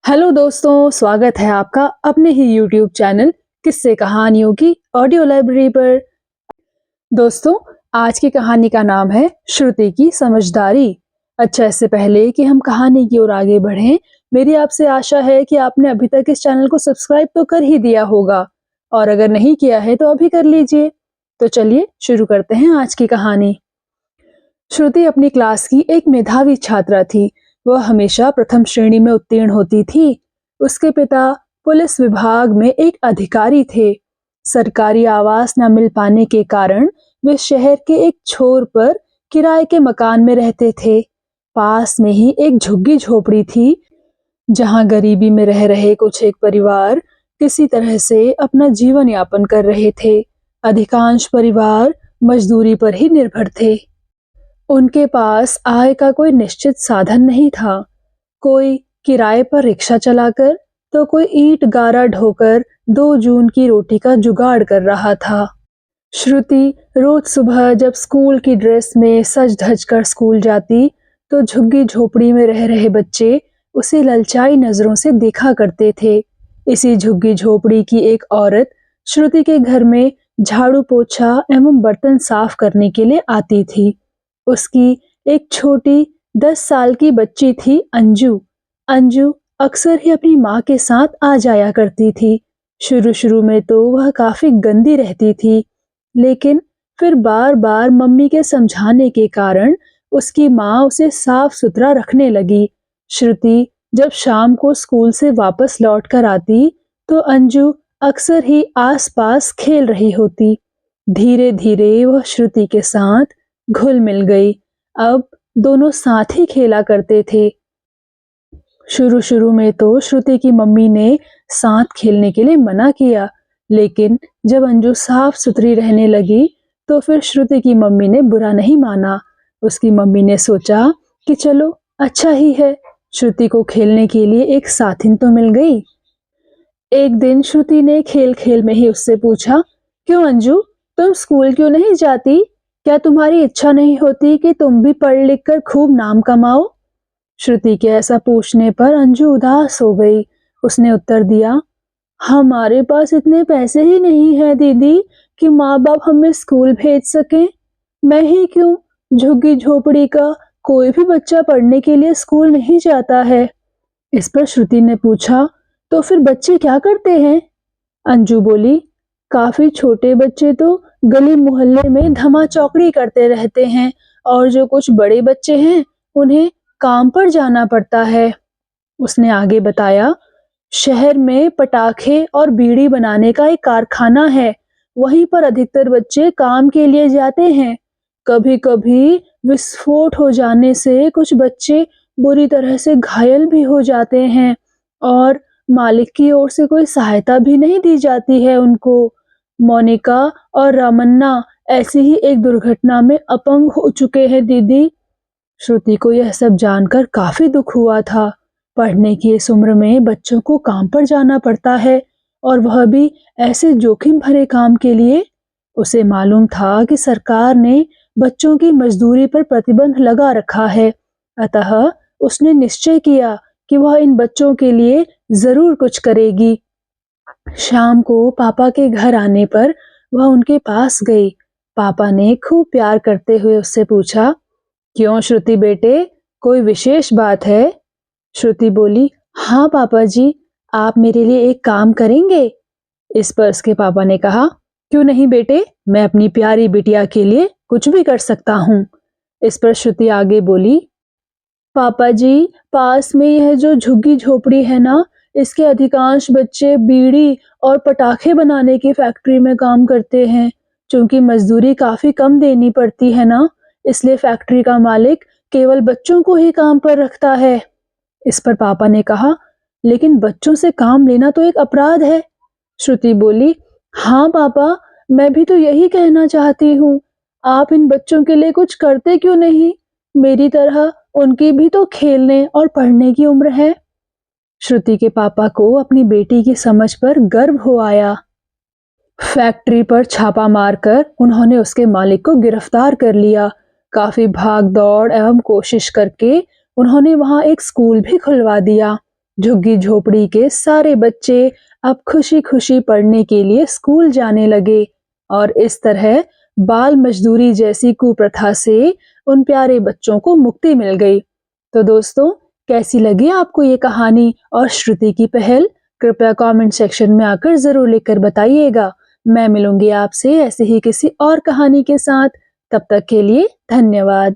Hello दोस्तों, स्वागत है आपका अपने ही यूट्यूब चैनल किस्से कहानियों की ऑडियो लाइब्रेरी पर। दोस्तों, आज की कहानी का नाम है श्रुति की समझदारी। अच्छा, इससे पहले कि हम कहानी की ओर आगे बढ़ें, मेरी आपसे आशा है कि आपने अभी तक इस चैनल को सब्सक्राइब तो कर ही दिया होगा और अगर नहीं किया है तो अभी कर लीजिए। तो चलिए शुरू करते हैं आज की कहानी। श्रुति अपनी क्लास की एक मेधावी छात्रा थी। वह हमेशा प्रथम श्रेणी में उत्तीर्ण होती थी। उसके पिता पुलिस विभाग में एक अधिकारी थे। सरकारी आवास न मिल पाने के कारण वे शहर के एक छोर पर किराए के मकान में रहते थे। पास में ही एक झुग्गी झोपड़ी थी, जहां गरीबी में रह रहे कुछ एक परिवार किसी तरह से अपना जीवन यापन कर रहे थे। अधिकांश परिवार मजदूरी पर ही निर्भर थे। उनके पास आय का कोई निश्चित साधन नहीं था। कोई किराए पर रिक्शा चलाकर तो कोई ईंट गारा ढोकर 2 जून की रोटी का जुगाड़ कर रहा था। श्रुति रोज सुबह जब स्कूल की ड्रेस में सज धज कर स्कूल जाती तो झुग्गी झोपड़ी में रह रहे बच्चे उसे ललचाई नजरों से देखा करते थे। इसी झुग्गी झोपड़ी की एक औरत श्रुति के घर में झाड़ू पोछा एवं बर्तन साफ करने के लिए आती थी। उसकी एक छोटी 10 साल की बच्ची थी, अंजू। अंजू अक्सर ही अपनी माँ के साथ आ जाया करती थी। शुरू शुरू में तो वह काफी गंदी रहती थी, लेकिन फिर बार बार मम्मी के समझाने के कारण उसकी माँ उसे साफ सुथरा रखने लगी। श्रुति जब शाम को स्कूल से वापस लौट कर आती तो अंजू अक्सर ही आसपास खेल रही होती। धीरे धीरे वह श्रुति के साथ घुल मिल गई। अब दोनों साथ ही खेला करते थे। शुरू शुरू में तो श्रुति की मम्मी ने साथ खेलने के लिए मना किया, लेकिन जब अंजू साफ सुथरी रहने लगी तो फिर श्रुति की मम्मी ने बुरा नहीं माना। उसकी मम्मी ने सोचा कि चलो अच्छा ही है, श्रुति को खेलने के लिए एक साथिन तो मिल गई। एक दिन श्रुति ने खेल खेल में ही उससे पूछा, क्यों अंजू, तुम स्कूल क्यों नहीं जाती? क्या तुम्हारी इच्छा नहीं होती कि तुम भी पढ़ लिख कर खूब नाम कमाओ? श्रुति के ऐसा पूछने पर अंजू उदास हो गई। उसने उत्तर दिया, हमारे पास इतने पैसे ही नहीं है दीदी कि माँ बाप हमें स्कूल भेज सकें। मैं ही क्यों, झुग्गी झोपड़ी का कोई भी बच्चा पढ़ने के लिए स्कूल नहीं जाता है। इस पर श्रुति ने पूछा, तो फिर बच्चे क्या करते हैं? अंजू बोली, काफी छोटे बच्चे तो गली मोहल्ले में धमा चौकड़ी करते रहते हैं और जो कुछ बड़े बच्चे हैं उन्हें काम पर जाना पड़ता है। उसने आगे बताया, शहर में पटाखे और बीड़ी बनाने का एक कारखाना है, वहीं पर अधिकतर बच्चे काम के लिए जाते हैं। कभी कभी विस्फोट हो जाने से कुछ बच्चे बुरी तरह से घायल भी हो जाते हैं और मालिक की ओर से कोई सहायता भी नहीं दी जाती है उनको। मोनिका और रामन्ना ऐसी ही एक दुर्घटना में अपंग हो चुके हैं दीदी। श्रुति को यह सब जानकर काफी दुख हुआ था। पढ़ने की इस उम्र में बच्चों को काम पर जाना पड़ता है और वह भी ऐसे जोखिम भरे काम के लिए। उसे मालूम था कि सरकार ने बच्चों की मजदूरी पर प्रतिबंध लगा रखा है, अतः उसने निश्चय किया कि वह इन बच्चों के लिए जरूर कुछ करेगी। शाम को पापा के घर आने पर वह उनके पास गई। पापा ने खूब प्यार करते हुए उससे पूछा, क्यों श्रुति बेटे, कोई विशेष बात है? श्रुति बोली, हाँ पापा जी, आप मेरे लिए एक काम करेंगे? इस पर उसके पापा ने कहा, क्यों नहीं बेटे, मैं अपनी प्यारी बिटिया के लिए कुछ भी कर सकता हूँ। इस पर श्रुति आगे बोली, पापा जी, पास में यह जो झुग्गी झोपड़ी है ना, इसके अधिकांश बच्चे बीड़ी और पटाखे बनाने की फैक्ट्री में काम करते हैं। क्योंकि मजदूरी काफी कम देनी पड़ती है ना, इसलिए फैक्ट्री का मालिक केवल बच्चों को ही काम पर रखता है। इस पर पापा ने कहा, लेकिन बच्चों से काम लेना तो एक अपराध है। श्रुति बोली, हाँ पापा, मैं भी तो यही कहना चाहती हूँ। आप इन बच्चों के लिए कुछ करते क्यों नहीं? मेरी तरह उनकी भी तो खेलने और पढ़ने की उम्र है। श्रुति के पापा को अपनी बेटी की समझ पर गर्व हो आया। फैक्ट्री पर छापा मारकर उन्होंने उसके मालिक को गिरफ्तार कर लिया। काफी भाग दौड़ एवं कोशिश करके उन्होंने वहां एक स्कूल भी खुलवा दिया। झुग्गी झोपड़ी के सारे बच्चे अब खुशी खुशी पढ़ने के लिए स्कूल जाने लगे और इस तरह बाल मजदूरी जैसी कुप्रथा से उन प्यारे बच्चों को मुक्ति मिल गई। तो दोस्तों, कैसी लगी आपको ये कहानी और श्रुति की पहल? कृपया कमेंट सेक्शन में आकर जरूर लिखकर बताइएगा। मैं मिलूंगी आपसे ऐसे ही किसी और कहानी के साथ। तब तक के लिए धन्यवाद।